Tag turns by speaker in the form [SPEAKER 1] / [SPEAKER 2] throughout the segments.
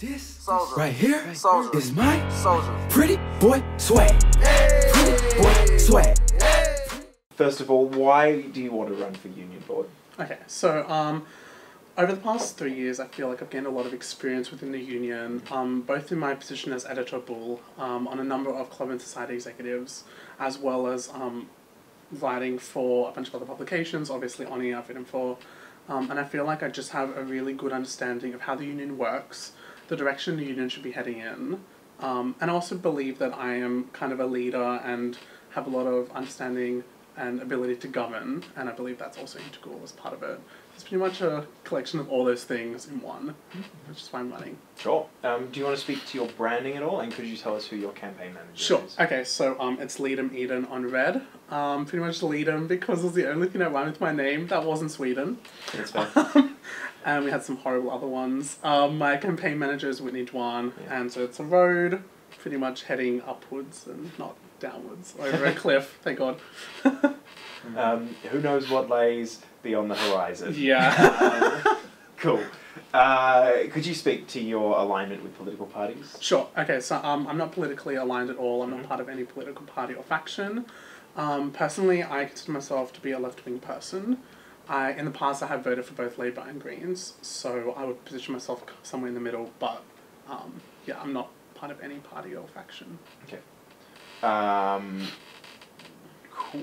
[SPEAKER 1] This
[SPEAKER 2] Soldier.
[SPEAKER 1] right here
[SPEAKER 2] Soldier.
[SPEAKER 1] is my
[SPEAKER 2] Soldier.
[SPEAKER 1] pretty boy swag. Pretty boy swag.
[SPEAKER 3] First of all, why do you want to run for union board?
[SPEAKER 4] Okay, so over the past 3 years, I feel like I've gained a lot of experience within the union, both in my position as editor bull, on a number of club and society executives, as well as writing for a bunch of other publications. Obviously, Honi I've written for, and I feel like I just have a really good understanding of how the union works, the direction the union should be heading in, and I also believe that I am kind of a leader and have a lot of understanding and ability to govern, and I believe that's also integral as part of it. It's pretty much a collection of all those things in one, which is why I'm running.
[SPEAKER 3] Sure. Do you want to speak to your branding at all, and could you tell us who your campaign manager
[SPEAKER 4] Sure.
[SPEAKER 3] is?
[SPEAKER 4] Okay, so it's Leadham Eden on red. Pretty much Leadham because it's the only thing that rhymed with my name. That wasn't Sweden.
[SPEAKER 3] That's fair.
[SPEAKER 4] And we had some horrible other ones. My campaign manager is Whitney Dwan,
[SPEAKER 3] Yeah.
[SPEAKER 4] and so it's a road, pretty much heading upwards and not downwards, over a cliff, thank God.
[SPEAKER 3] Who knows what lays beyond the horizon?
[SPEAKER 4] Yeah.
[SPEAKER 3] Cool. Could you speak to your alignment with political parties?
[SPEAKER 4] Sure. Okay, so I'm not politically aligned at all. I'm not part of any political party or faction. Personally, I consider myself to be a left-wing person. In the past, I have voted for both Labour and Greens, so I would position myself somewhere in the middle, but yeah, I'm not part of any party or faction.
[SPEAKER 3] Okay. Cool.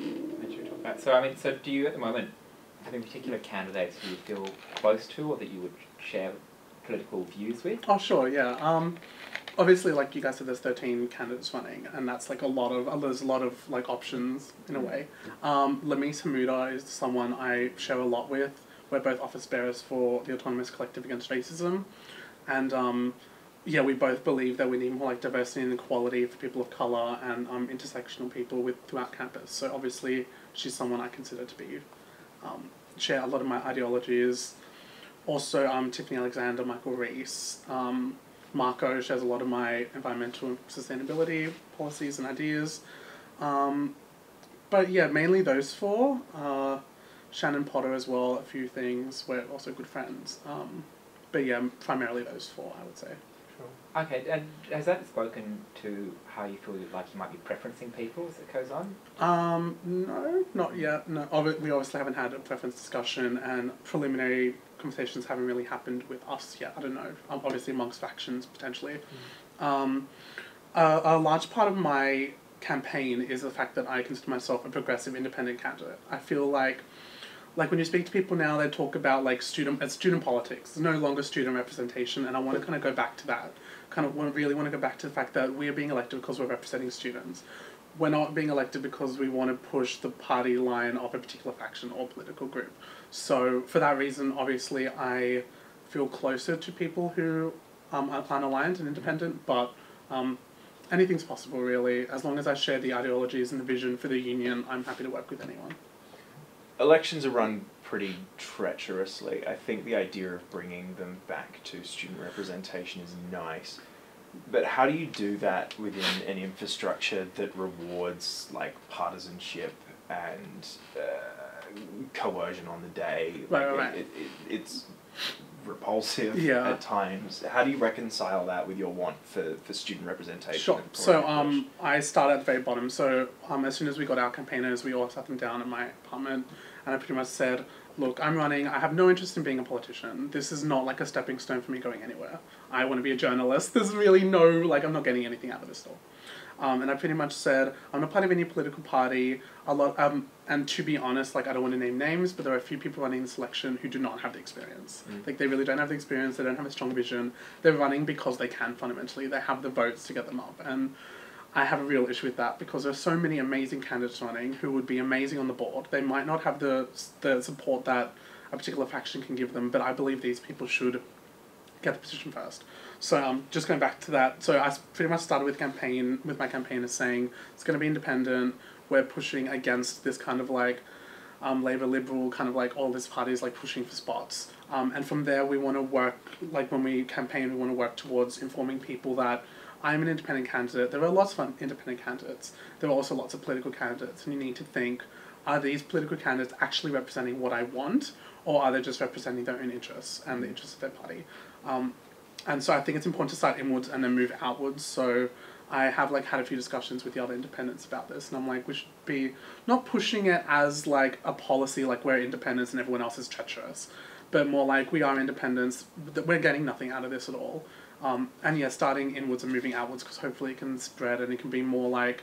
[SPEAKER 5] So do you at the moment have any particular candidates who you feel close to or that you would share political views with?
[SPEAKER 4] Oh, sure, yeah. Obviously, like you guys said, there's 13 candidates running, and that's like there's a lot of like options in a way. Lamise Hamuda is someone I share a lot with. We're both office bearers for the Autonomous Collective Against Racism, and yeah, we both believe that we need more like diversity and equality for people of colour and intersectional people throughout campus. So obviously, she's someone I consider to be share a lot of my ideologies. Also, Tiffany Alexander, Michael Reese. Marco shares a lot of my environmental and sustainability policies and ideas. But yeah, mainly those four. Shannon Potter as well, a few things. We're also good friends. But yeah, primarily those four, I would say.
[SPEAKER 5] Sure. Okay, and has that spoken to how you feel like you might be preferencing people as it goes on?
[SPEAKER 4] No, not yet. No, we obviously haven't had a preference discussion, and preliminary conversations haven't really happened with us yet. I don't know. Obviously amongst factions, potentially. A large part of my campaign is the fact that I consider myself a progressive independent candidate. I feel like when you speak to people now, they talk about like student politics. There's no longer student representation, and I want to kind of go back to that. Really want to go back to the fact that we are being elected because we're representing students. We're not being elected because we want to push the party line of a particular faction or political group. So for that reason, obviously, I feel closer to people who are unaligned and independent, but anything's possible really. As long as I share the ideologies and the vision for the union, I'm happy to work with anyone.
[SPEAKER 3] Elections are run pretty treacherously. I think the idea of bringing them back to student representation is nice. But how do you do that within an infrastructure that rewards like partisanship and coercion on the day?
[SPEAKER 4] Right.
[SPEAKER 3] It's repulsive
[SPEAKER 4] Yeah.
[SPEAKER 3] at times. How do you reconcile that with your want for student representation?
[SPEAKER 4] Sure.
[SPEAKER 3] and
[SPEAKER 4] So
[SPEAKER 3] political push?
[SPEAKER 4] I started at the very bottom. So as soon as we got our campaigners, we all sat them down in my apartment, and I pretty much said, look, I'm running. I have no interest in being a politician. This is not like a stepping stone for me going anywhere. I want to be a journalist. There's really no, I'm not getting anything out of this at all. And I pretty much said, I'm not part of any political party. And to be honest, I don't want to name names, but there are a few people running this election who do not have the experience. They really don't have the experience. They don't have a strong vision. They're running because they can, fundamentally. They have the votes to get them up. And I have a real issue with that because there are so many amazing candidates running who would be amazing on the board. They might not have the support that a particular faction can give them, but I believe these people should get the position first. So just going back to that, so I pretty much started with my campaigners saying it's going to be independent. We're pushing against this kind of Labour Liberal kind of all these parties pushing for spots. And from there we want to work, when we campaign, we want to work towards informing people that I'm an independent candidate. There are lots of independent candidates. There are also lots of political candidates, and you need to think, are these political candidates actually representing what I want, or are they just representing their own interests and the interests of their party? And so I think it's important to start inwards and then move outwards. So I have like had a few discussions with the other independents about this, and I'm like, we should be not pushing it as like a policy like we're independents and everyone else is treacherous, but more like we are independents, that we're getting nothing out of this at all. And yeah, starting inwards and moving outwards, because hopefully it can spread and it can be more like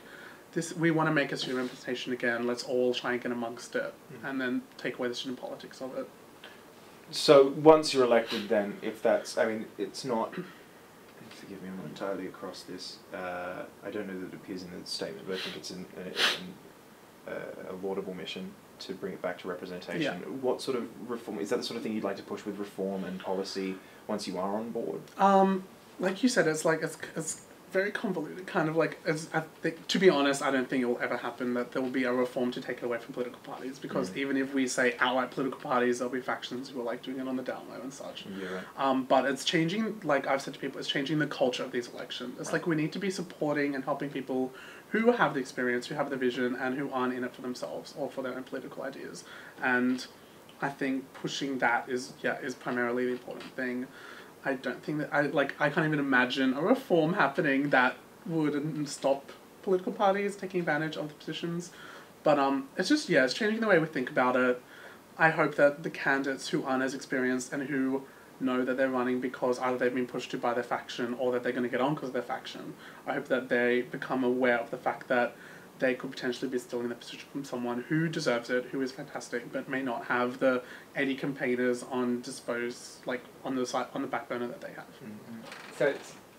[SPEAKER 4] this. We want to make a student representation again. Let's all try and get amongst it, and then take away the student politics of it.
[SPEAKER 3] So once you're elected, then if that's, I mean, it's not. Forgive me, I'm not entirely across this. I don't know that it appears in the statement, but I think it's a laudable mission to bring it back to representation.
[SPEAKER 4] Yeah.
[SPEAKER 3] What sort of reform, is that the sort of thing you'd like to push with reform and policy once you are on board?
[SPEAKER 4] Like you said, it's like, it's very convoluted, kind of like, I think, to be honest, I don't think it will ever happen that there will be a reform to take it away from political parties, because even if we say outright political parties, there'll be factions who are like doing it on the down low and such.
[SPEAKER 3] Yeah, right.
[SPEAKER 4] But it's changing, like I've said to people, it's changing the culture of these elections. It's like we need to be supporting and helping people who have the experience, who have the vision, and who aren't in it for themselves or for their own political ideas. And I think pushing that is primarily the important thing. I don't think that, I can't even imagine a reform happening that wouldn't stop political parties taking advantage of the positions. But it's just, it's changing the way we think about it. I hope that the candidates who aren't as experienced and who know that they're running because either they've been pushed to by their faction or that they're going to get on because of their faction, I hope that they become aware of the fact that they could potentially be stealing the position from someone who deserves it, who is fantastic, but may not have the 80 campaigners on the side, on the back burner that they have.
[SPEAKER 5] Mm-hmm. So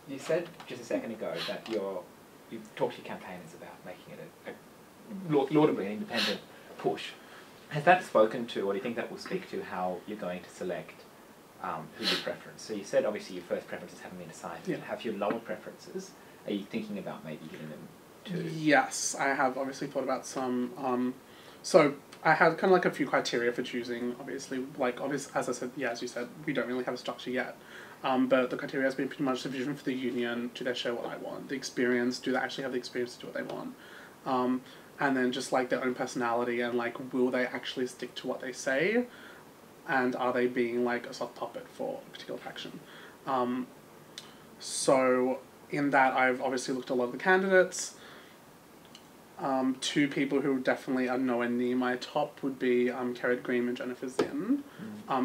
[SPEAKER 5] you said just a second ago that you've talked to your campaigners about making it a laudably an independent push. Has that spoken to, or do you think that will speak to how you're going to select who you preference? So you said obviously your first preferences haven't been decided.
[SPEAKER 4] Yeah.
[SPEAKER 5] Have your lower preferences? Are you thinking about maybe giving them to?
[SPEAKER 4] Yes, I have obviously thought about some. So I had kind of like a few criteria for choosing. Obviously, as I said, as you said, we don't really have a structure yet. But the criteria has been pretty much the vision for the union. Do they share what I want? The experience. Do they actually have the experience to do what they want? And then just like their own personality and like, will they actually stick to what they say? And are they being like a soft puppet for a particular faction? So in that, I've obviously looked at a lot of the candidates. Two people who definitely are nowhere near my top would be Carrot Green and Jennifer Zinn.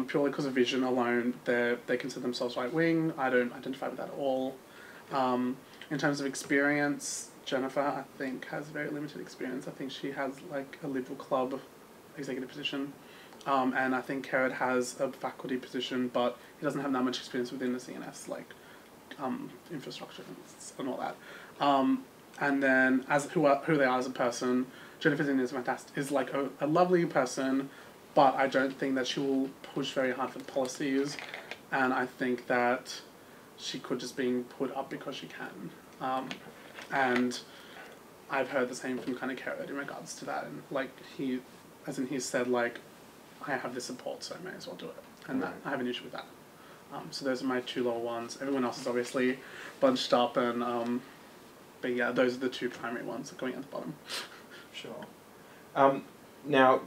[SPEAKER 4] Purely because of vision alone, they consider themselves right-wing. I don't identify with that at all. In terms of experience, Jennifer, I think, has very limited experience. I think she has like a Liberal Club executive position. And I think Carrot has a faculty position, but he doesn't have that much experience within the CNS, like infrastructure and all that. And then as who they are as a person, Jennifer Zinn is fantastic. Is like a lovely person, but I don't think that she will push very hard for the policies, and I think that she could just being put up because she can. And I've heard the same from kind of Carrot in regards to that, and like he said like, I have this support, so I may as well do it, and that, I have an issue with that. So those are my two lower ones. Everyone else is obviously bunched up, and but yeah, those are the two primary ones going at the bottom.
[SPEAKER 3] Sure. Now,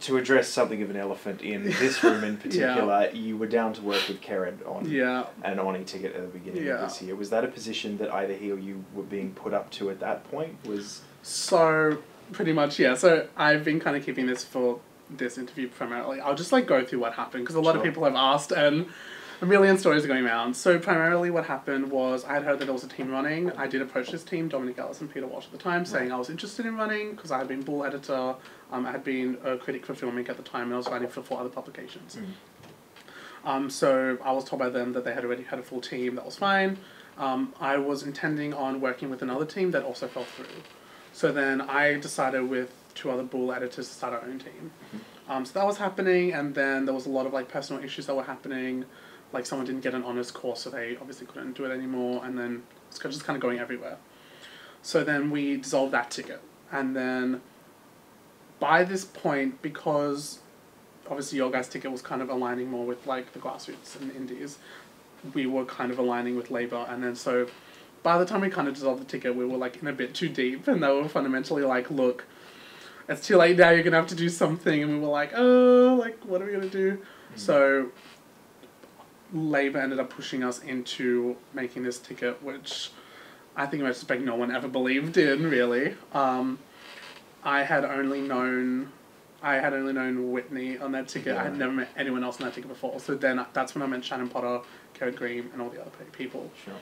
[SPEAKER 3] to address something of an elephant in this room in particular, you were down to work with Kerrod on an Honi ticket at the beginning of this year. Was that a position that either he or you were being put up to at that point?
[SPEAKER 4] So, pretty much, yeah. So I've been kind of keeping this for this interview primarily. I'll just like go through what happened, because a lot of people have asked, and a million stories are going around. So primarily what happened was I had heard that there was a team running. I did approach this team, Dominic Ellis and Peter Walsh at the time, saying I was interested in running because I had been Bull editor, I had been a critic for filming at the time, and I was writing for 4 other publications. So I was told by them that they had already had a full team. That was fine. I was intending on working with another team that also fell through. So then I decided with 2 other Bull editors to start our own team. So that was happening, and then there was a lot of like personal issues that were happening. Like someone didn't get an honours course, so they obviously couldn't do it anymore, and then it's just kind of going everywhere. So then we dissolved that ticket, and then by this point, because obviously your guys' ticket was kind of aligning more with like the grassroots and the indies, we were kind of aligning with Labour, and then so by the time we kind of dissolved the ticket, we were like in a bit too deep, and they were fundamentally like, look, it's too late now, you're gonna have to do something, and we were like, oh, like what are we gonna do? So Labour ended up pushing us into making this ticket, which I think in retrospect no one ever believed in, really. I had only known Whitney on that ticket.
[SPEAKER 3] Yeah.
[SPEAKER 4] I had never met anyone else on that ticket before. So then that's when I met Shannon Potter, Kerry Green, and all the other people.
[SPEAKER 3] Sure.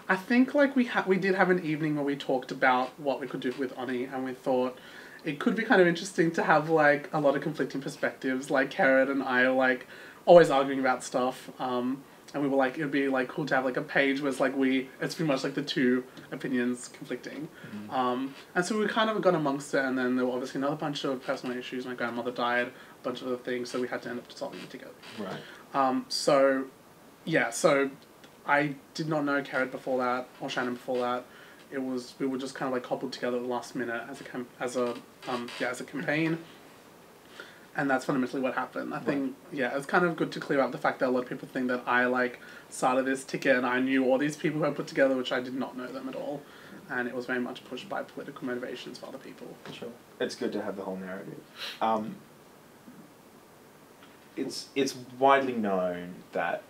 [SPEAKER 4] I think like we did have an evening where we talked about what we could do with Honi, and we thought it could be kind of interesting to have like a lot of conflicting perspectives. Like Karen and I are like always arguing about stuff. And we were like, it'd be like cool to have like a page where it's like it's pretty much like the two opinions conflicting.
[SPEAKER 3] Mm-hmm.
[SPEAKER 4] And so we kind of got amongst it, and then there were obviously another bunch of personal issues. My grandmother died, a bunch of other things, so we had to end up solving it together.
[SPEAKER 3] Right.
[SPEAKER 4] So I did not know Carrot before that, or Shannon before that. We were just kind of like cobbled together at the last minute as a campaign. And that's fundamentally what happened. I think, it's kind of good to clear up the fact that a lot of people think that I, like, started this ticket and I knew all these people who I put together, which I did not know them at all. And it was very much pushed by political motivations for other people.
[SPEAKER 3] Sure. It's good to have the whole narrative. It's widely known that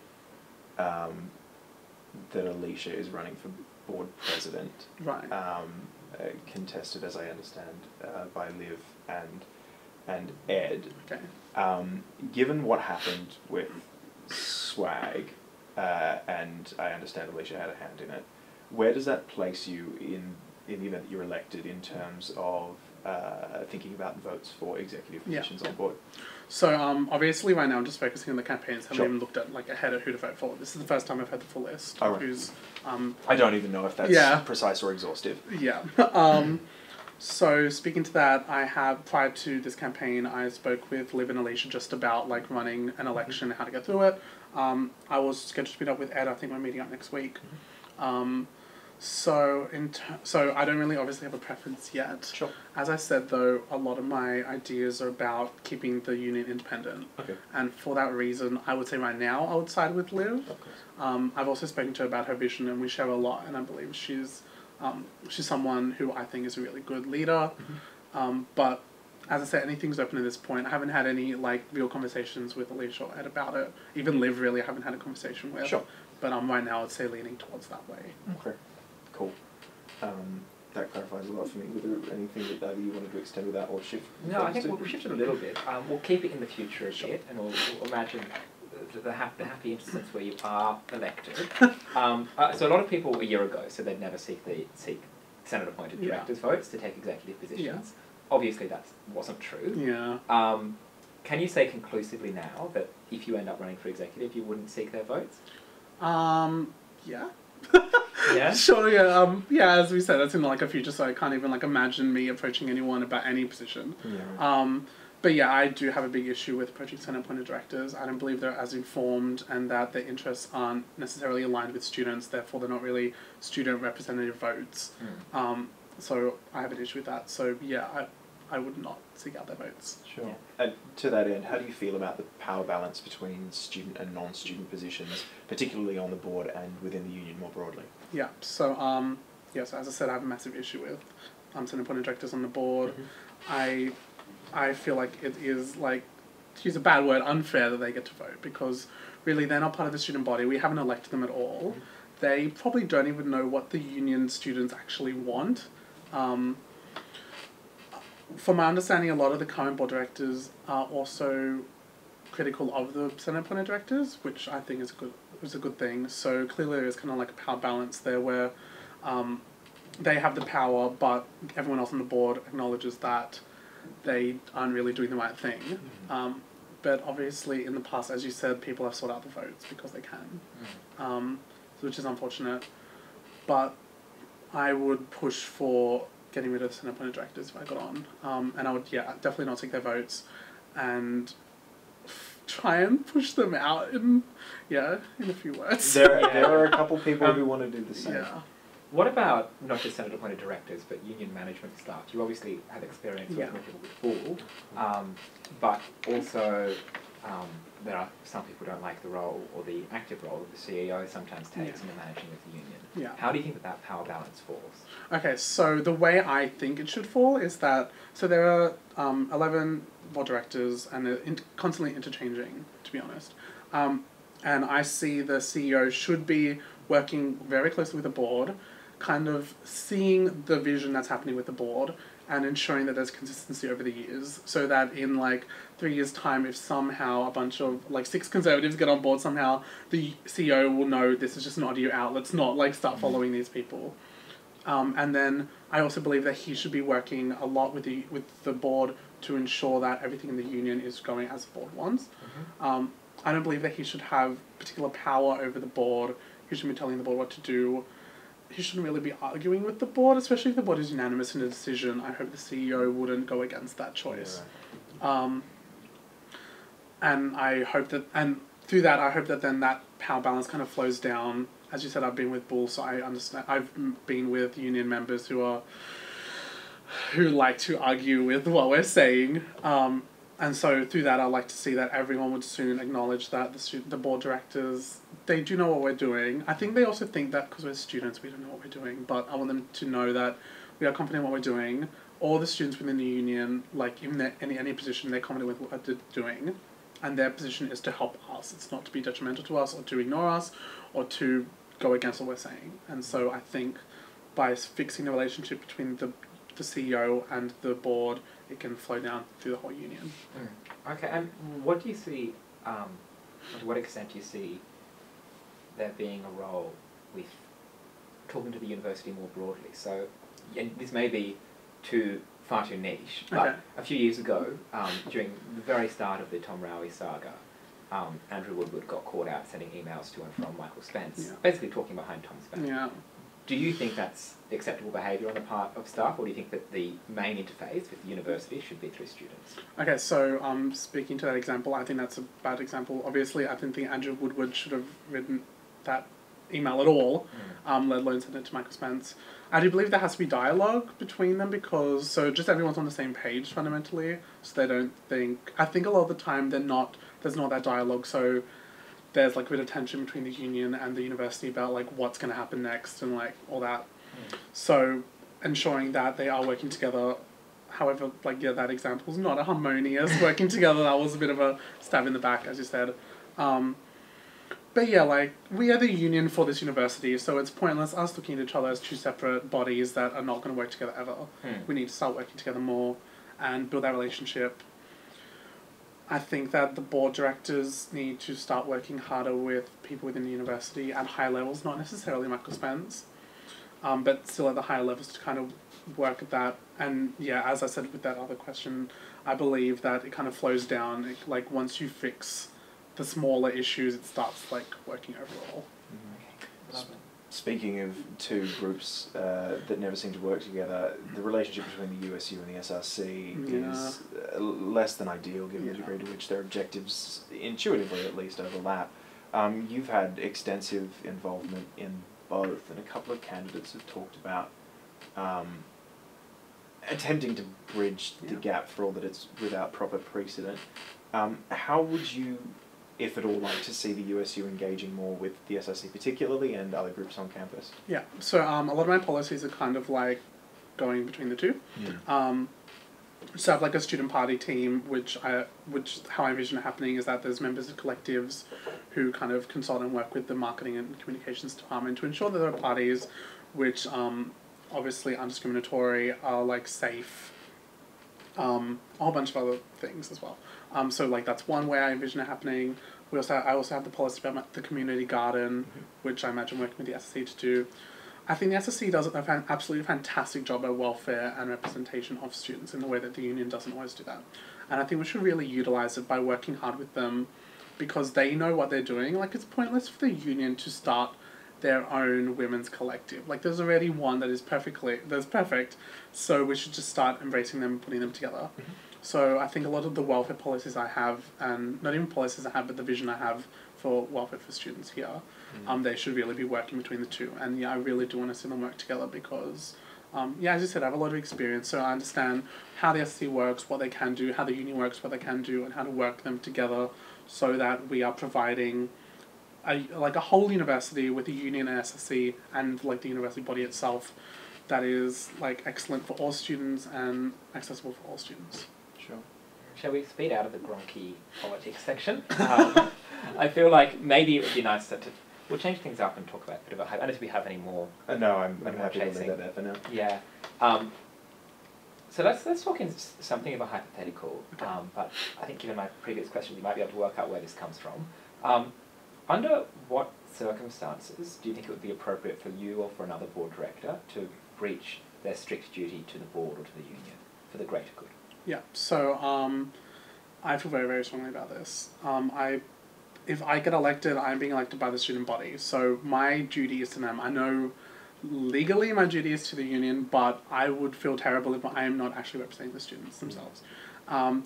[SPEAKER 3] that Alicia is running for board president.
[SPEAKER 4] Right.
[SPEAKER 3] Contested, as I understand, by Liv and Ed.
[SPEAKER 4] Okay.
[SPEAKER 3] Given what happened with Swag, and I understand Alicia had a hand in it, where does that place you in the event that you're elected in terms of thinking about votes for executive positions on board?
[SPEAKER 4] So obviously right now I'm just focusing on the campaigns. Haven't
[SPEAKER 3] Sure.
[SPEAKER 4] even looked at like ahead of who to vote for. This is the first time I've had the full list.
[SPEAKER 3] Oh, right.
[SPEAKER 4] Who's
[SPEAKER 3] I don't even know if that's precise or exhaustive.
[SPEAKER 4] Yeah. So speaking to that, prior to this campaign, I spoke with Liv and Alicia just about like running an election, how to get through it. I was scheduled to meet up with Ed. I think we're meeting up next week. So I don't really obviously have a preference yet.
[SPEAKER 3] Sure.
[SPEAKER 4] As I said though, a lot of my ideas are about keeping the union independent.
[SPEAKER 3] Okay.
[SPEAKER 4] And for that reason, I would say right now I would side with Liv.
[SPEAKER 3] Of course.
[SPEAKER 4] I've also spoken to her about her vision, and we share a lot, and I believe she's someone who I think is a really good leader. But as I said, anything's open at this point. I haven't had any like real conversations with Alicia or Ed about it. Even Liv really I haven't had a conversation with.
[SPEAKER 3] Sure.
[SPEAKER 4] But right now I'd say leaning towards that way.
[SPEAKER 3] Okay. Cool. That clarifies a lot for me. Was there anything that either you wanted to extend with that or shift?
[SPEAKER 5] No, I think we'll shift it a little bit. We'll keep it in the future a bit, and we'll imagine the happy instance where you are elected. So a lot of people a year ago said they'd never seek Senate-appointed directors' votes to take executive positions. Obviously that wasn't true.
[SPEAKER 4] Yeah.
[SPEAKER 5] Can you say conclusively now that if you end up running for executive, you wouldn't seek their votes?
[SPEAKER 4] Yeah.
[SPEAKER 5] Yeah?
[SPEAKER 4] Sure, yeah. As we said, that's in like a future, so I can't even like imagine me approaching anyone about any position.
[SPEAKER 3] Yeah.
[SPEAKER 4] But yeah, I do have a big issue with approaching Senate-appointed directors. I don't believe they're as informed, and that their interests aren't necessarily aligned with students, therefore they're not really student representative votes. So I have an issue with that. So yeah, I would not seek out their votes.
[SPEAKER 3] Sure. Yeah. And to that end, how do you feel about the power balance between student and non-student positions, particularly on the board and within the union more broadly?
[SPEAKER 4] Yeah, so so as I said, I have a massive issue with Senate-appointed directors on the board. I feel like it is, like, to use a bad word, unfair that they get to vote, because really they're not part of the student body. We haven't elected them at all. They probably don't even know what the union students actually want. From my understanding, a lot of the current board directors are also critical of the Senate-appointed directors, which I think is a good thing. So clearly there is kind of like a power balance there where they have the power, but everyone else on the board acknowledges that they aren't really doing the right thing. But obviously in the past, as you said, people have sought out the votes because they can, which is unfortunate. But I would push for getting rid of the Senate-appointed directors if I got on. And I would, definitely not take their votes and try and push them out in a few words.
[SPEAKER 3] There are a couple people who want to do the same.
[SPEAKER 4] Yeah.
[SPEAKER 5] What about not just Senate-appointed directors, but union management staff? You obviously have experience working with people before, but also there are some people who don't like the role or the active role that the CEO sometimes takes in the managing of the union.
[SPEAKER 4] Yeah.
[SPEAKER 5] How do you think that power balance falls?
[SPEAKER 4] Okay, so the way I think it should fall is that, so there are 11 board directors and they're constantly interchanging, to be honest. And I see the CEO should be working very closely with the board, kind of seeing the vision that's happening with the board and ensuring that there's consistency over the years, so that in like 3 years' time, if somehow a bunch of like 6 conservatives get on board somehow, the CEO will know this is just an audio out. Let's not like start following these people. And then I also believe that he should be working a lot with the board to ensure that everything in the union is going as the board wants. I don't believe that he should have particular power over the board. He shouldn't be telling the board what to do. He shouldn't really be arguing with the board, especially if the board is unanimous in a decision. I hope the CEO wouldn't go against that choice. Yeah, and I hope that, and through that, I hope that then that power balance kind of flows down. As you said, I've been with Bull, so I understand. I've been with union members who like to argue with what we're saying. And so through that, I'd like to see that everyone would soon acknowledge that the board directors, they do know what we're doing. I think they also think that because we're students, we don't know what we're doing. But I want them to know that we are confident in what we're doing. All the students within the union, like in any position, they're confident with what they're doing. And their position is to help us. It's not to be detrimental to us or to ignore us or to go against what we're saying. And so I think by fixing the relationship between the CEO and the board, it can flow down through the whole union.
[SPEAKER 5] Okay, and what do you see, to what extent do you see there being a role with talking to the university more broadly? So, and this may be far too niche, but a few years ago, during the very start of the Tom Rowie saga, Andrew Woodward got caught out sending emails to and from Michael Spence, basically talking behind Tom's back.
[SPEAKER 4] Yeah.
[SPEAKER 5] Do you think that's acceptable behaviour on the part of staff, or do you think that the main interface with the university should be through students? Okay,
[SPEAKER 4] so speaking to that example, I think that's a bad example. Obviously, I didn't think Andrew Woodward should have written that email at all, let alone send it to Michael Spence. I do believe there has to be dialogue between them so just everyone's on the same page fundamentally, so they don't think... I think a lot of the time there's not that dialogue, so there's like a bit of tension between the union and the university about like what's going to happen next and like all that. So ensuring that they are working together. However, like that example is not a harmonious working together. That was a bit of a stab in the back, as you said. But yeah, like we are the union for this university, so it's pointless us looking at each other as two separate bodies that are not going to work together ever. We need to start working together more and build that relationship. I think that the board directors need to start working harder with people within the university at high levels, not necessarily Michael Spence, but still at the higher levels to kind of work at that. And yeah, as I said with that other question, I believe that it kind of flows down. Like once you fix the smaller issues, it starts like working overall.
[SPEAKER 3] Speaking of two groups that never seem to work together, the relationship between the USU and the SRC is less than ideal, given the degree to which their objectives, intuitively at least, overlap. You've had extensive involvement in both, and a couple of candidates have talked about attempting to bridge the gap, for all that it's without proper precedent. How would you, if at all, like to see the USU engaging more with the SRC particularly and other groups on campus?
[SPEAKER 4] Yeah, so a lot of my policies are kind of like going between the two. So I have like a student party team, which how I envision it happening is that there's members of collectives who kind of consult and work with the marketing and communications department to ensure that there are parties which obviously aren't discriminatory, are like safe, a whole bunch of other things as well. So like that's one way I envision it happening. I also have the policy about the community garden, which I imagine working with the SSC to do. I think the SSC does an absolutely fantastic job at welfare and representation of students in the way that the union doesn't always do that. And I think we should really utilise it by working hard with them because they know what they're doing. Like it's pointless for the union to start their own women's collective. Like there's already one that is perfect, so we should just start embracing them and putting them together. So I think a lot of the welfare policies I have, and not even policies I have, but the vision I have for welfare for students here, they should really be working between the two. And yeah, I really do want to see them work together because, as you said, I have a lot of experience, so I understand how the SC works, what they can do, how the union works, what they can do, and how to work them together so that we are providing a whole university with a union and SSC and like the university body itself that is like excellent for all students and accessible for all students.
[SPEAKER 3] Sure.
[SPEAKER 5] Shall we speed out of the gronky politics section? I feel like maybe it would be nice to we'll change things up and talk about a bit about unless we have any more.
[SPEAKER 3] No, I'm
[SPEAKER 5] more
[SPEAKER 3] happy to leave
[SPEAKER 5] chasing.
[SPEAKER 3] that there for now.
[SPEAKER 5] Yeah. So let's talk in something of a hypothetical.
[SPEAKER 4] Okay.
[SPEAKER 5] But I think given my previous question, you might be able to work out where this comes from. Under what circumstances do you think it would be appropriate for you or for another board director to breach their strict duty to the board or to the union for the greater good?
[SPEAKER 4] Yeah, so I feel very, very strongly about this. If I get elected, I'm being elected by the student body, so my duty is to them. I know legally my duty is to the union, but I would feel terrible if I am not actually representing the students themselves.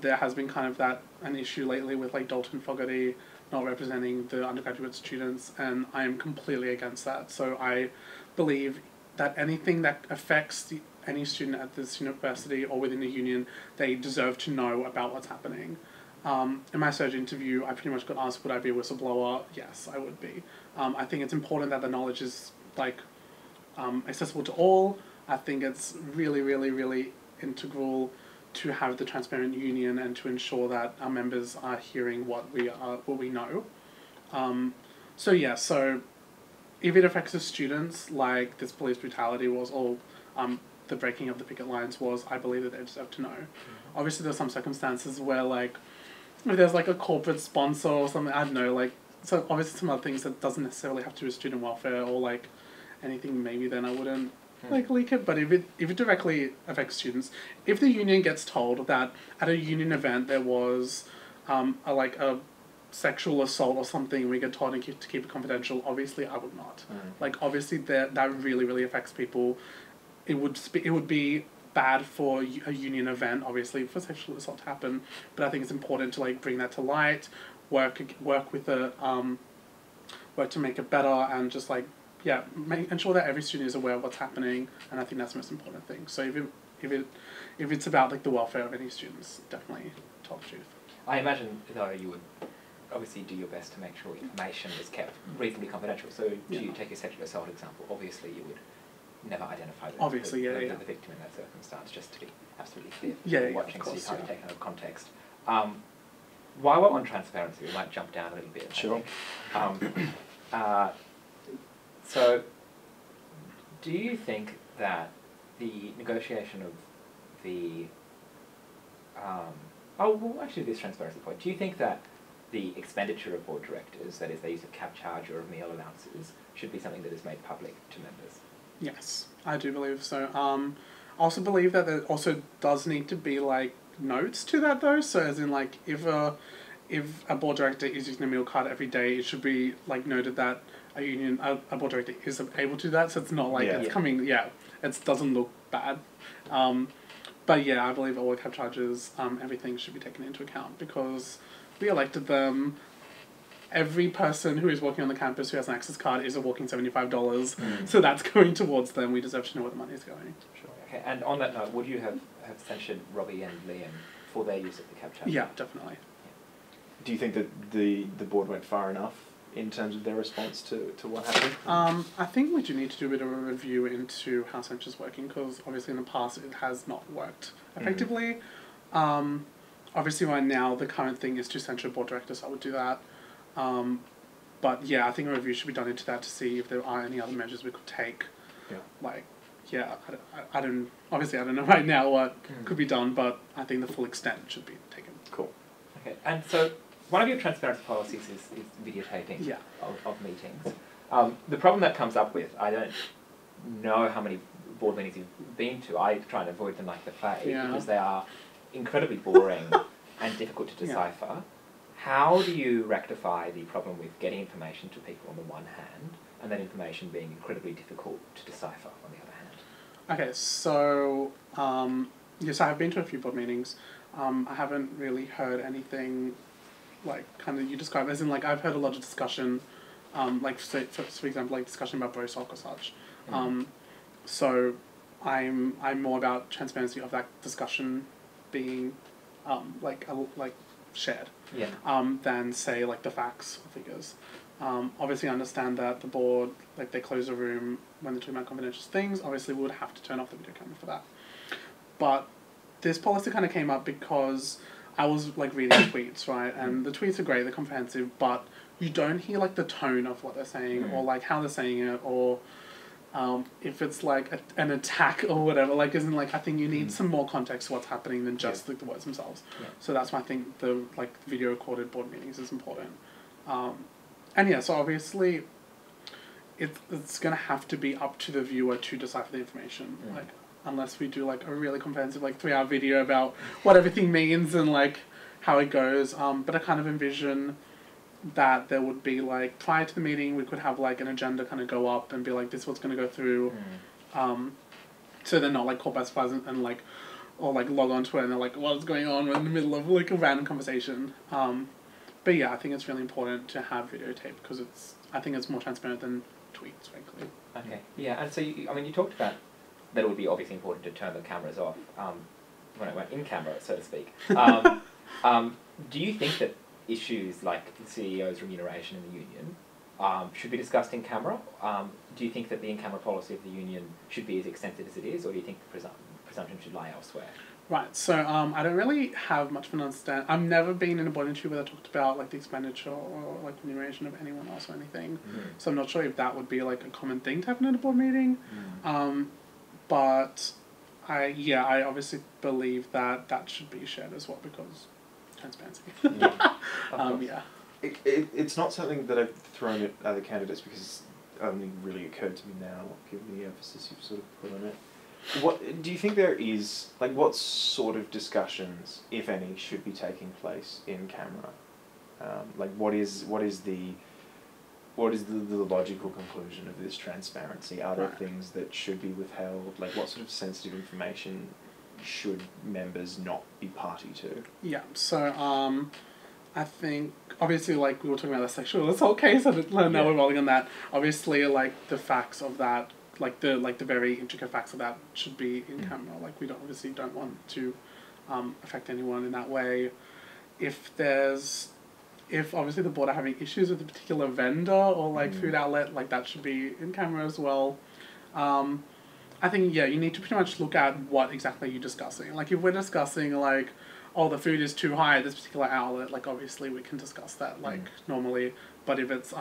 [SPEAKER 4] There has been kind of an issue lately with like Dalton Fogarty not representing the undergraduate students, and I am completely against that. So I believe that anything that affects any student at this university or within the union, they deserve to know about what's happening. In my surge interview, I pretty much got asked, would I be a whistleblower? Yes, I would be. I think it's important that the knowledge is like accessible to all. I think it's really, really, really integral to have the transparent union and to ensure that our members are hearing what we know. So yeah, so if it affects the students, like this police brutality was, or the breaking of the picket lines was, I believe that they deserve to know. Mm-hmm. Obviously, there's some circumstances where, like, if there's like a corporate sponsor or something, I don't know, like, so obviously some other things that doesn't necessarily have to do with student welfare or like anything, maybe then I wouldn't like leak it. But if it directly affects students, if the union gets told that at a union event there was a sexual assault or something, we get told to keep it confidential, obviously I would not. Like, obviously that really, really affects people. It would be bad for a union event, obviously, for sexual assault to happen, but I think it's important to like bring that to light, work with work to make it better, and just like ensure that every student is aware of what's happening, and I think that's the most important thing. So if it's about like the welfare of any students, definitely tell the truth.
[SPEAKER 5] I imagine though you would obviously do your best to make sure information is kept reasonably confidential. So do you take a sexual assault example? Obviously you would never identify the victim in that circumstance, just to be absolutely clear.
[SPEAKER 4] Yeah,
[SPEAKER 5] watching,
[SPEAKER 4] of course,
[SPEAKER 5] so you can't take out of context. While we're on transparency, we might jump down a little bit.
[SPEAKER 3] Sure.
[SPEAKER 5] So, do you think that the negotiation of the actually this transparency point, do you think that the expenditure of board directors, that is the use of cab charge or of meal allowances, should be something that is made public to members?
[SPEAKER 4] Yes, I do believe so. I also believe that there also does need to be like notes to that though. So as in like if a board director is using a meal card every day, it should be like noted that a board director is able to do that. So it's not like it doesn't look bad. But yeah, I believe all cab charges, everything should be taken into account because we elected them. Every person who is working on the campus who has an access card is a walking $75, so that's going towards them. We deserve to know where the money is going.
[SPEAKER 5] Sure. Okay. And on that note, would you have censured Robbie and Liam for their use of the cab charge?
[SPEAKER 4] Yeah, definitely.
[SPEAKER 5] Yeah.
[SPEAKER 3] Do you think that the board went far enough in terms of their response to what happened?
[SPEAKER 4] I think we do need to do a bit of a review into how censure is working because obviously in the past it has not worked effectively. Obviously right now the current thing is to censure board directors, so I would do that. But yeah, I think a review should be done into that to see if there are any other measures we could take.
[SPEAKER 3] Yeah.
[SPEAKER 4] Like, yeah, I don't know right now what could be done, but I think the full extent should be taken.
[SPEAKER 3] Cool.
[SPEAKER 5] Okay, and so one of your transparency policies is videotaping of meetings. The problem that comes up with, I don't know how many board meetings you've been to. I try and avoid them like the plague because they are incredibly boring and difficult to decipher. How do you rectify the problem with getting information to people on the one hand and that information being incredibly difficult to decipher on the other hand?
[SPEAKER 4] Okay, so yes, I have been to a few board meetings. I haven't really heard anything like kind of you describe as in like I've heard a lot of discussion, like for example like discussion about BOSOC or such. So I'm more about transparency of that discussion being like shared. Than say like the facts or figures. Obviously I understand that the board, like they close a room when they're talking about confidential things, obviously we would have to turn off the video camera for that. But this policy kind of came up because I was like reading tweets, right? And the tweets are great, they're comprehensive, but you don't hear like the tone of what they're saying or like how they're saying it or if it's like an attack or whatever, like isn't like I think you need some more context to what's happening than just like the words themselves.
[SPEAKER 5] Yeah.
[SPEAKER 4] So that's why I think the like video recorded board meetings is important. And yeah, so obviously it's gonna have to be up to the viewer to decipher the information. Like unless we do like a really comprehensive like 3-hour video about what everything means and like how it goes. But I kind of envision that there would be like prior to the meeting we could have like an agenda kind of go up and be like this is what's going to go through, so they're not like caught by surprise and like or like log onto it and they're like what's going on, we're in the middle of like a random conversation. But yeah, I think it's really important to have videotape because I think it's more transparent than tweets, frankly.
[SPEAKER 5] Okay, yeah, and so you talked about that it would be obviously important to turn the cameras off when it went in camera, so to speak. Do you think that issues like the CEO's remuneration in the union should be discussed in camera? Do you think that the in-camera policy of the union should be as extensive as it is, or do you think the presumption should lie elsewhere?
[SPEAKER 4] Right, so I don't really have much of an understanding. I've never been in a board interview where they talked about like the expenditure or like remuneration of anyone else or anything. So I'm not sure if that would be like a common thing to happen in a board meeting. But I obviously believe that that should be shared as well because transparency. Yeah.
[SPEAKER 3] It's not something that I've thrown at other candidates because it only really occurred to me now, given the emphasis you've sort of put on it. What do you think there is, like what sort of discussions, if any, should be taking place in camera? Like what is the logical conclusion of this transparency? Are there things that should be withheld? Like what sort of sensitive information should members not be party to?
[SPEAKER 4] Yeah, so I think obviously like we were talking about the sexual assault case and now we're rolling on that. Obviously like the facts of that, like the very intricate facts of that should be in camera. Like we obviously don't want to affect anyone in that way. If obviously the board are having issues with a particular vendor or like food outlet, like that should be in camera as well. I think, you need to pretty much look at what exactly you're discussing. Like, if we're discussing, like, oh, the food is too high at this particular outlet, like, obviously we can discuss that, like, normally. But if it's,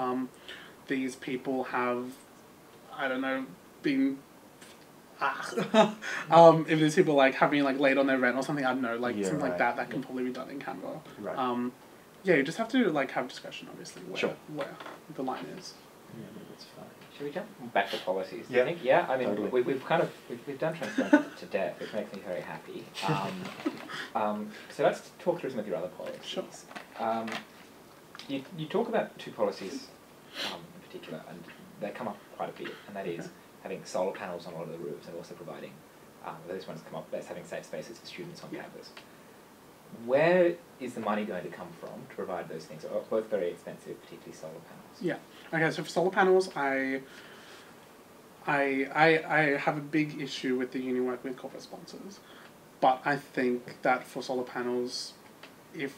[SPEAKER 4] these people have, I don't know, been, if these people, like, having, like, late on their rent or something, I don't know, like, something like that can probably be done in camera.
[SPEAKER 3] Right.
[SPEAKER 4] You just have to, like, have discussion, obviously, where the line is.
[SPEAKER 3] Yeah, that's fine.
[SPEAKER 5] Should we jump back to policies?
[SPEAKER 3] Yeah.
[SPEAKER 5] I think, yeah. I mean,
[SPEAKER 3] totally.
[SPEAKER 5] we've done transparency to death, which makes me very happy. So let's talk through some of your other policies.
[SPEAKER 4] Sure.
[SPEAKER 5] You talk about two policies in particular, and they come up quite a bit, and that is having solar panels on a lot of the roofs, and also providing those ones come up. That's having safe spaces for students on campus. Where is the money going to come from to provide those things? Both very expensive, particularly solar panels.
[SPEAKER 4] Yeah. Okay, so for solar panels, I have a big issue with the union working with corporate sponsors. But I think that for solar panels, if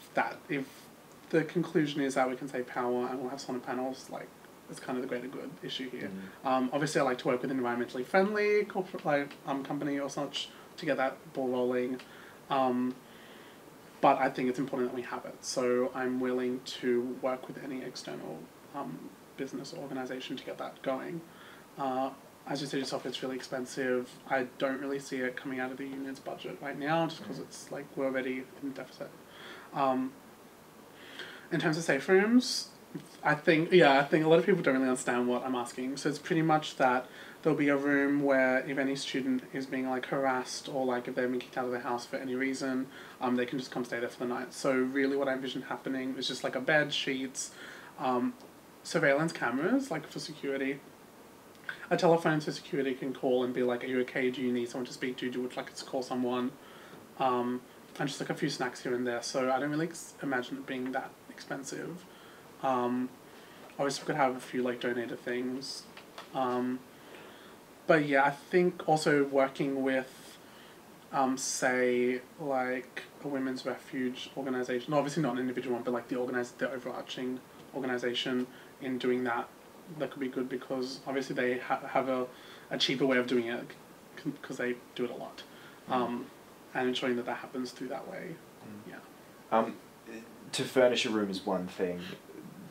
[SPEAKER 4] the conclusion is that we can save power and we'll have solar panels, like, it's kind of the greater good issue here. Obviously I like to work with an environmentally friendly corporate company or such to get that ball rolling. But I think it's important that we have it. So I'm willing to work with any external business or organisation to get that going. As you said yourself, it's really expensive. I don't really see it coming out of the union's budget right now, just because it's like we're already in deficit. In terms of safe rooms, I think a lot of people don't really understand what I'm asking. So it's pretty much that there'll be a room where if any student is being like harassed or like if they've been kicked out of their house for any reason, they can just come stay there for the night. So really what I envision happening is just like a bed, sheets, surveillance cameras, like for security. A telephone so security can call and be like, are you okay? Do you need someone to speak to? Do you would like us to call someone? And just like a few snacks here and there. So I don't really imagine it being that expensive. Obviously we could have a few like donated things. But yeah, I think also working with, say, like a women's refuge organisation, obviously not an individual one, but like the overarching organisation in doing that could be good because obviously they have a cheaper way of doing it because they do it a lot. And ensuring that happens through that way. Yeah.
[SPEAKER 3] To furnish a room is one thing.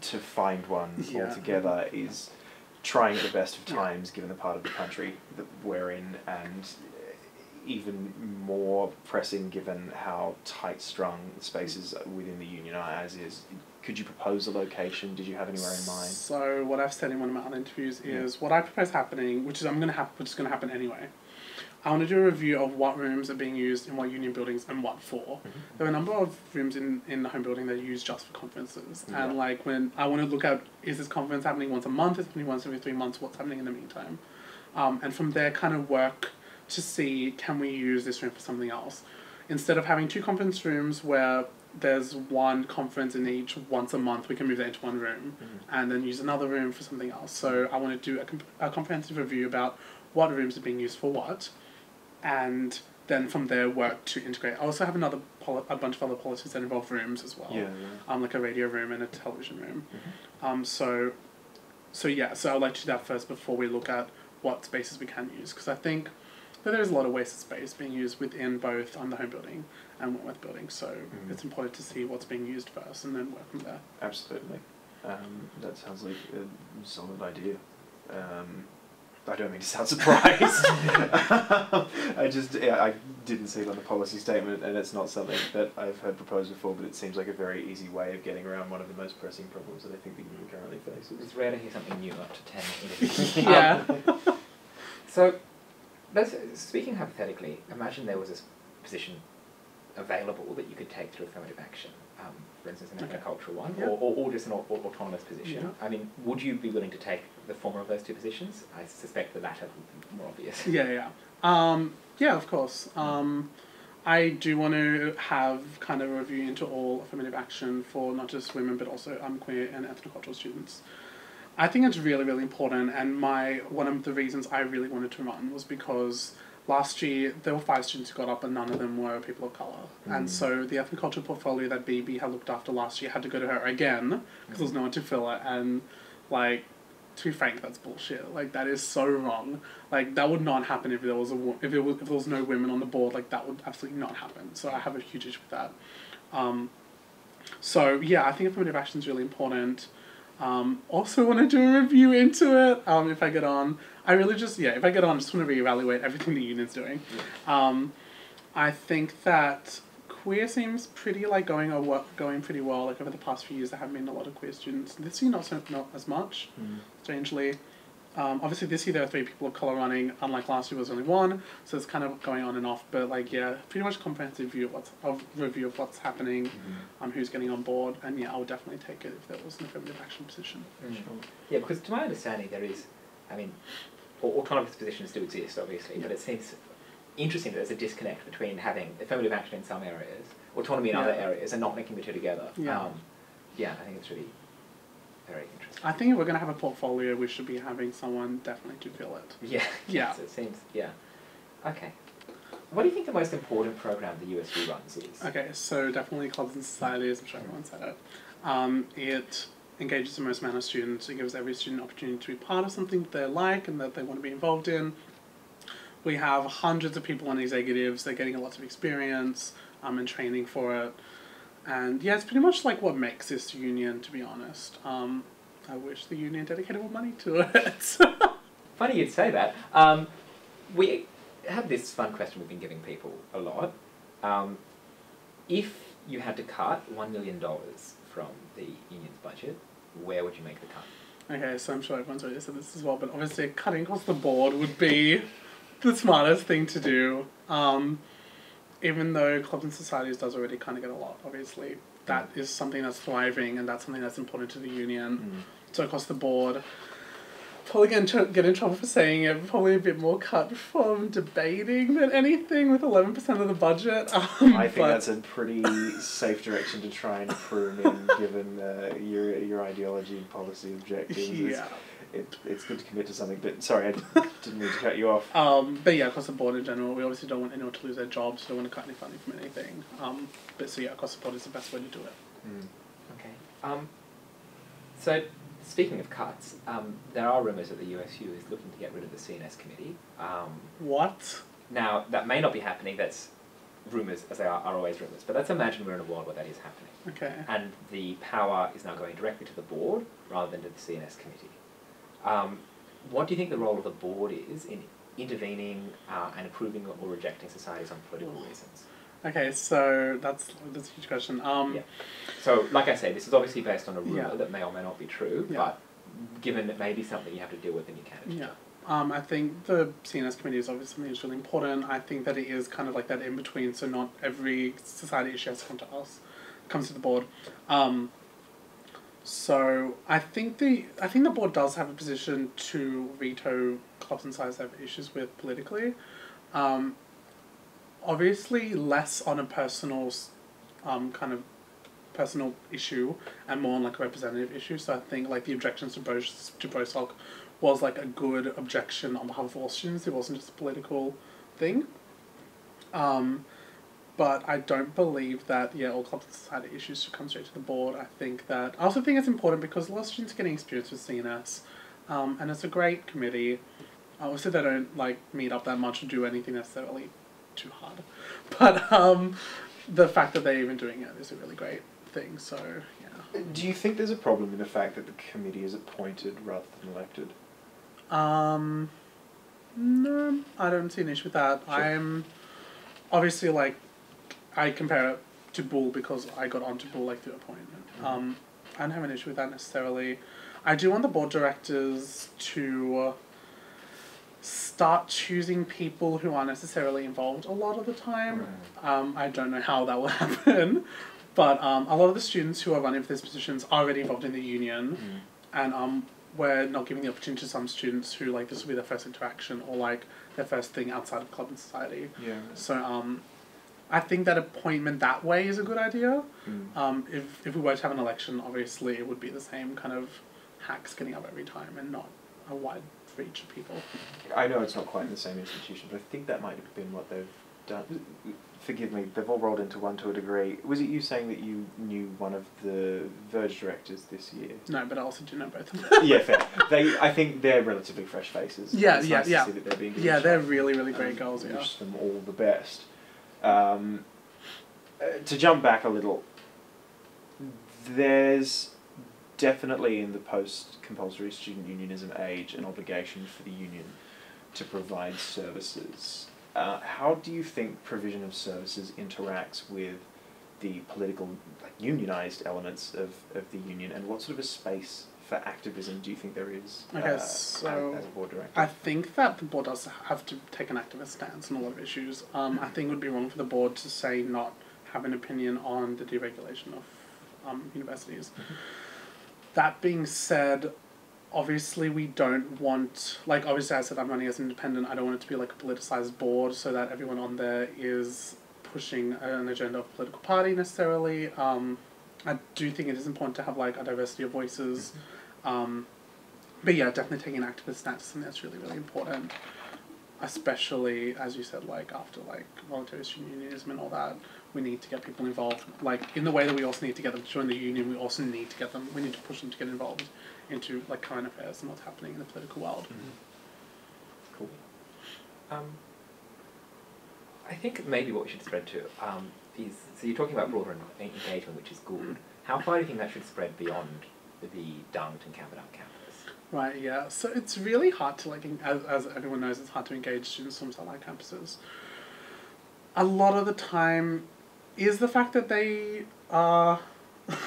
[SPEAKER 3] to find one
[SPEAKER 4] Yeah.
[SPEAKER 3] altogether is trying at the best of times, given the part of the country that we're in, and even more pressing given how tight-strung the spaces within the union are as is. Could you propose a location? Did you have anywhere in mind?
[SPEAKER 4] So what I've said in one of my other interviews is what I propose happening, which is going to happen anyway. I want to do a review of what rooms are being used in what union buildings and what for. There are a number of rooms in the home building that are used just for conferences. And like when I want to look at, is this conference happening once a month, is it happening once every 3 months, what's happening in the meantime? And from there kind of work to see, can we use this room for something else? Instead of having 2 conference rooms where there's one conference in each once a month, we can move that into one room and then use another room for something else. So I want to do a comprehensive review about what rooms are being used for what, and then from there work to integrate. I also have a bunch of other policies that involve rooms as well. Like a radio room and a television room. So I'd like to do that first before we look at what spaces we can use, because I think that there's a lot of wasted space being used within both the home building and Wentworth building, so it's important to see what's being used first and then work from there.
[SPEAKER 3] Absolutely. That sounds like a solid idea. I don't mean to sound surprised. I didn't see it on the policy statement, and it's not something that I've heard proposed before, but it seems like a very easy way of getting around one of the most pressing problems that I think the union currently faces.
[SPEAKER 5] It's rare to hear something new after 10 interviews. So, speaking hypothetically, imagine there was a position available that you could take through affirmative action, for instance an agricultural one, or just an autonomous position. I mean, would you be willing to take the former of those 2 positions? I suspect the latter would be more obvious.
[SPEAKER 4] Yeah, of course. I do want to have kind of a review into all affirmative action for not just women but also queer and ethnocultural students. I think it's really, really important, and one of the reasons I really wanted to run was because last year there were 5 students who got up and none of them were people of colour. And so the ethnocultural portfolio that BB had looked after last year had to go to her again because there was no one to fill it, and like, to be frank, that's bullshit. Like, that is so wrong. Like, that would not happen if there was if there was no women on the board. Like, that would absolutely not happen. So I have a huge issue with that. I think affirmative action is really important. Also want to do a review into it, if I get on. If I get on, I just want to reevaluate everything the union's doing. I think that queer seems pretty, like, going pretty well. Like, over the past few years, there have been a lot of queer students. This year, not as much, strangely. Obviously, this year there are 3 people of colour running, unlike last year was only 1, so it's kind of going on and off, but, like, pretty much a comprehensive review of what's happening, who's getting on board, and I would definitely take it if there was an affirmative action position.
[SPEAKER 5] Yeah, because to my understanding there is, autonomous positions do exist, obviously, but it seems interesting that there's a disconnect between having affirmative action in some areas, autonomy in other areas, and not linking the 2 together. I think it's really very interesting.
[SPEAKER 4] I think if we're going to have a portfolio, we should be having someone definitely to fill it.
[SPEAKER 5] So it seems, Okay. What do you think the most important program the USU runs is?
[SPEAKER 4] Okay, so definitely clubs and societies, I'm sure everyone said it. It engages the most amount of students. It gives every student an opportunity to be part of something that they like and that they want to be involved in. We have hundreds of people on executives. They're getting lots of experience and training for it. And it's pretty much like what makes this union, to be honest. I wish the union dedicated more money to it.
[SPEAKER 5] Funny you'd say that. We have this fun question we've been giving people a lot. If you had to cut $1 million from the union's budget, where would you make the cut?
[SPEAKER 4] Okay, so I'm sure everyone's already said this as well, but obviously cutting across the board would be the smartest thing to do. Even though clubs and societies does already kind of get a lot, obviously. That is something that's thriving, and that's something that's important to the union. So across the board, probably get in trouble for saying it, probably a bit more cut from debating than anything with 11% of the budget.
[SPEAKER 3] I think that's a pretty safe direction to try and prune in, given your ideology and policy objectives. It's good to commit to something, but sorry, I didn't mean to cut you off.
[SPEAKER 4] But across the board in general, we obviously don't want anyone to lose their jobs, don't want to cut any funding from anything. Across the board is the best way to do it.
[SPEAKER 5] Okay. So, speaking of cuts, there are rumours that the USU is looking to get rid of the CNS committee.
[SPEAKER 4] What?
[SPEAKER 5] Now, that may not be happening, that's rumours, as they are always rumours, but let's imagine we're in a world where that is happening.
[SPEAKER 4] Okay.
[SPEAKER 5] And the power is now going directly to the board rather than to the CNS committee. What do you think the role of the board is in intervening and approving or rejecting societies on political reasons?
[SPEAKER 4] Okay, so that's a huge question.
[SPEAKER 5] Yeah. So, like I say, this is obviously based on a rumour
[SPEAKER 4] Yeah.
[SPEAKER 5] that may or may not be true,
[SPEAKER 4] Yeah.
[SPEAKER 5] but given it may be something you have to deal with, then you can.
[SPEAKER 4] Yeah. I think the CNS committee is obviously something that's really important. I think that it is kind of like that in between, so not every society issue has to come to us, comes to the board. So I think the board does have a position to veto clubs and societies that have issues with politically. Obviously less on a personal kind of personal issue and more on like a representative issue. So I think like the objections to Bostock was like a good objection on behalf of all students. It wasn't just a political thing. But I don't believe that all clubs and society issues should come straight to the board. I also think it's important because a lot of students are getting experience with CNS, and it's a great committee. Obviously they don't like meet up that much or do anything necessarily too hard, but the fact that they're even doing it is a really great thing. So yeah.
[SPEAKER 3] Do you think there's a problem in the fact that the committee is appointed rather than elected?
[SPEAKER 4] No, I don't see an issue with that.
[SPEAKER 3] Sure.
[SPEAKER 4] I'm obviously like, I compare it to Bull because I got onto Bull like through appointment. I don't have an issue with that necessarily. I do want the board directors to start choosing people who aren't necessarily involved a lot of the time.
[SPEAKER 3] Right.
[SPEAKER 4] I don't know how that will happen, but a lot of the students who are running for these positions are already involved in the union, and we're not giving the opportunity to some students who like this will be their first interaction or like their first thing outside of club and society.
[SPEAKER 3] Yeah.
[SPEAKER 4] So I think that appointment that way is a good idea. If we were to have an election, obviously it would be the same kind of hacks getting up every time and not a wide reach of people.
[SPEAKER 3] I know it's not quite in the same institution, but I think that might have been what they've done. Forgive me, they've all rolled into one to a degree. Was it you saying that you knew one of the Verge directors this year?
[SPEAKER 4] No, but I also do know both of them.
[SPEAKER 3] Yeah, fair. I think they're relatively fresh faces.
[SPEAKER 4] Yeah,
[SPEAKER 3] it's
[SPEAKER 4] yeah,
[SPEAKER 3] nice
[SPEAKER 4] yeah.
[SPEAKER 3] to see that they're being
[SPEAKER 4] Yeah, they're really, really great girls, yeah.
[SPEAKER 3] Wish them all the best. To jump back a little, there's definitely in the post-compulsory student unionism age an obligation for the union to provide services. How do you think provision of services interacts with the political, like, unionised elements of the union, and what sort of a space for activism do you think there is as a board director?
[SPEAKER 4] I think that the board does have to take an activist stance on a lot of issues. I think it would be wrong for the board to say not have an opinion on the deregulation of universities. That being said, obviously we don't want, like obviously I said I'm running as an independent, I don't want it to be like a politicised board so that everyone on there is pushing an agenda of a political party necessarily. I do think it is important to have like a diversity of voices. But yeah, definitely taking an activist stance is something that's really, really important. Especially, as you said, like after like voluntary student unionism and all that, we need to get people involved. Like in the way that we also need to get them to join the union, we also need to get them, we need to push them to get involved into like current affairs and what's happening in the political world.
[SPEAKER 5] Cool. I think maybe what we should spread to is, so you're talking about broader engagement, which is good. How far do you think that should spread beyond the Darlington Camperdown campus?
[SPEAKER 4] Right, yeah. So it's really hard to, like, as everyone knows, it's hard to engage students from satellite campuses. A lot of the time is the fact that they are,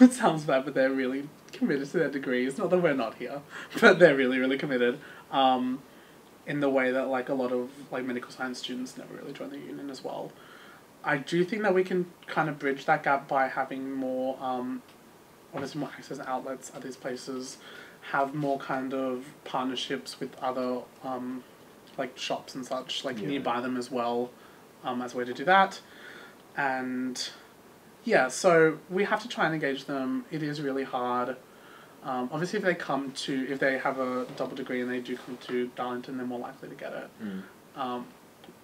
[SPEAKER 4] it sounds bad, but they're really committed to their degrees. Not that we're not here, but they're really, really committed. In the way that, like, a lot of, like, medical science students never really join the union as well. I do think that we can kind of bridge that gap by having more, obviously more access outlets at these places, have more kind of partnerships with other, like, shops and such, like, nearby them as well, as a way to do that. And, yeah, so we have to try and engage them. It is really hard. Obviously, if they have a double degree and they do come to Darlington, they're more likely to get it.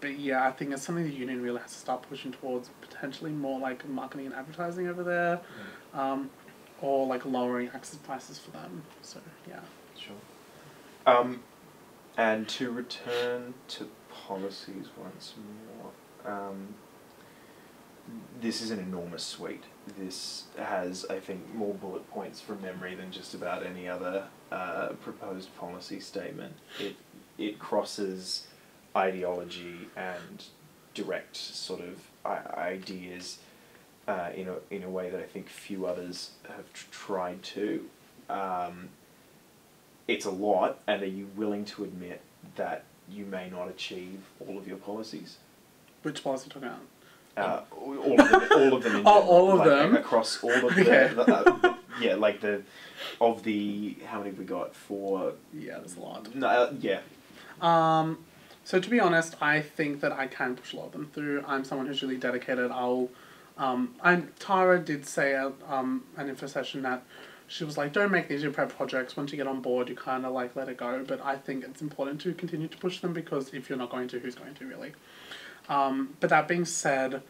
[SPEAKER 4] But yeah, I think it's something the union really has to start pushing towards, potentially more like marketing and advertising over there, or like lowering access prices for them. So yeah.
[SPEAKER 3] Sure. And to return to policies once more, this is an enormous suite. This has, I think, more bullet points from memory than just about any other proposed policy statement. It crosses ideology and direct sort of ideas in a way that I think few others have tried to. It's a lot, and are you willing to admit that you may not achieve all of your policies?
[SPEAKER 4] Which policy are you talking about?
[SPEAKER 3] All of them. In
[SPEAKER 4] all of
[SPEAKER 3] like,
[SPEAKER 4] them?
[SPEAKER 3] across all of
[SPEAKER 4] Okay.
[SPEAKER 3] yeah, like how many have we got? 4.
[SPEAKER 4] Yeah, there's a lot.
[SPEAKER 3] No, yeah.
[SPEAKER 4] So to be honest, I think that I can push a lot of them through. I'm someone who's really dedicated. And Tara did say at an info session that she was like, don't make these your prep projects. Once you get on board, you kind of like let it go. But I think it's important to continue to push them, because if you're not going to, who's going to really? But that being said,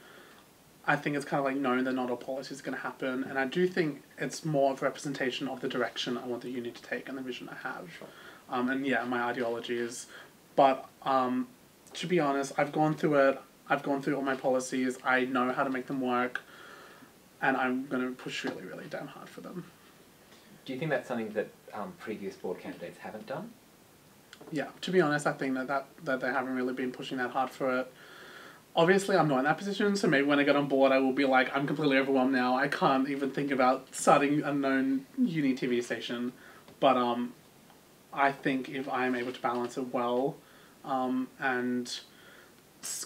[SPEAKER 4] I think it's kind of like known that not all policy is going to happen. And I do think it's more of a representation of the direction I want the uni to take and the vision I have.
[SPEAKER 3] Sure.
[SPEAKER 4] And yeah, my ideology is. But to be honest, I've gone through it. I've gone through all my policies. I know how to make them work. And I'm going to push really, really damn hard for them.
[SPEAKER 5] Do you think that's something that previous board candidates haven't done?
[SPEAKER 4] Yeah, to be honest, I think that they haven't really been pushing that hard for it. Obviously, I'm not in that position, so maybe when I get on board, I will be like, I'm completely overwhelmed now. I can't even think about starting a known uni TV station. But I think if I'm able to balance it well, and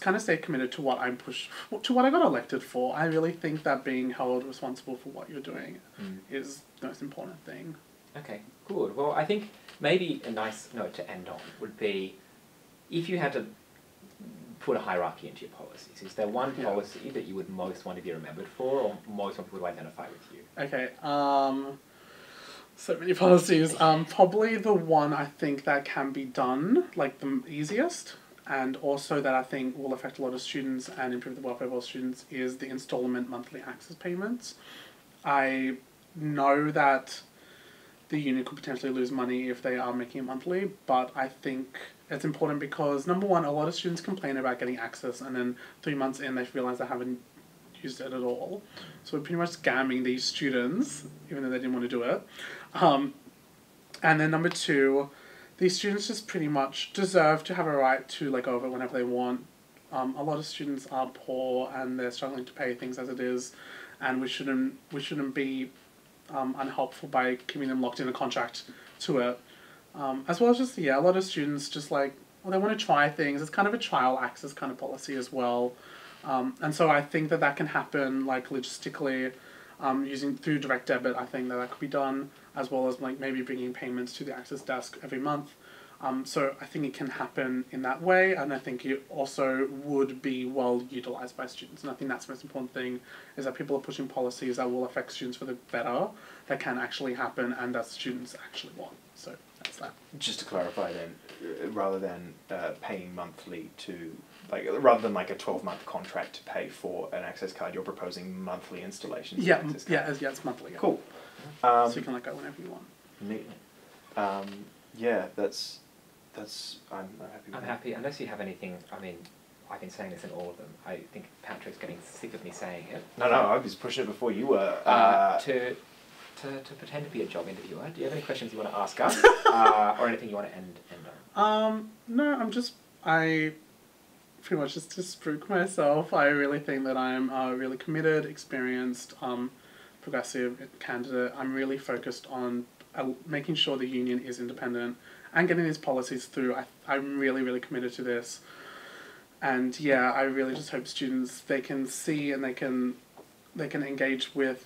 [SPEAKER 4] kind of stay committed to what I got elected for, I really think that being held responsible for what you're doing is the most important thing.
[SPEAKER 5] Okay, good. Well, I think maybe a nice note to end on would be, if you had to put a hierarchy into your policies, is there one policy that you would most want to be remembered for, or most want people to identify with you?
[SPEAKER 4] Okay, so many policies. Probably the one I think that can be done, like the easiest, and also that I think will affect a lot of students and improve the welfare of all students, is the instalment monthly access payments. I know that the uni could potentially lose money if they are making it monthly, but I think it's important because, number one, a lot of students complain about getting access, and then 3 months in they realise they haven't used it at all. So we're pretty much scamming these students, even though they didn't want to do it. And then number two, these students just pretty much deserve to have a right to let go of it whenever they want. A lot of students are poor and they're struggling to pay things as it is, and we shouldn't be unhelpful by keeping them locked in a contract to it. As well as just, a lot of students just like, well, they want to try things. It's kind of a trial access kind of policy as well. And so I think that can happen, like, logistically, through direct debit. I think that could be done, as well as like maybe bringing payments to the access desk every month. So I think it can happen in that way, and I think it also would be well utilised by students. And I think that's the most important thing, is that people are pushing policies that will affect students for the better, that can actually happen, and that students actually want. So that's that.
[SPEAKER 3] Just to clarify then, rather than paying monthly to, rather than like a 12-month contract to pay for an access card, you're proposing monthly installations.
[SPEAKER 4] Yeah,
[SPEAKER 3] of access cards.
[SPEAKER 4] yeah, it's monthly. Yeah.
[SPEAKER 3] Cool.
[SPEAKER 4] So you can let go whenever you want.
[SPEAKER 3] Neat. Yeah, that's. I'm happy with
[SPEAKER 5] I'm
[SPEAKER 3] that.
[SPEAKER 5] happy, unless you have anything. I mean, I've been saying this in all of them. I think Patrick's getting sick of me saying it.
[SPEAKER 3] No, I was pushing it before you were.
[SPEAKER 5] To pretend to be a job interviewer, do you have any questions you want to ask us, or anything you want to end on?
[SPEAKER 4] No, I pretty much just to spook myself. I really think that I'm a really committed, experienced, progressive candidate. I'm really focused on making sure the union is independent and getting these policies through. I'm really, really committed to this. And yeah, I really just hope students, they can see and they can engage with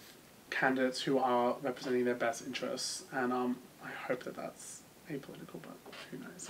[SPEAKER 4] candidates who are representing their best interests. And I hope that that's apolitical, but who knows.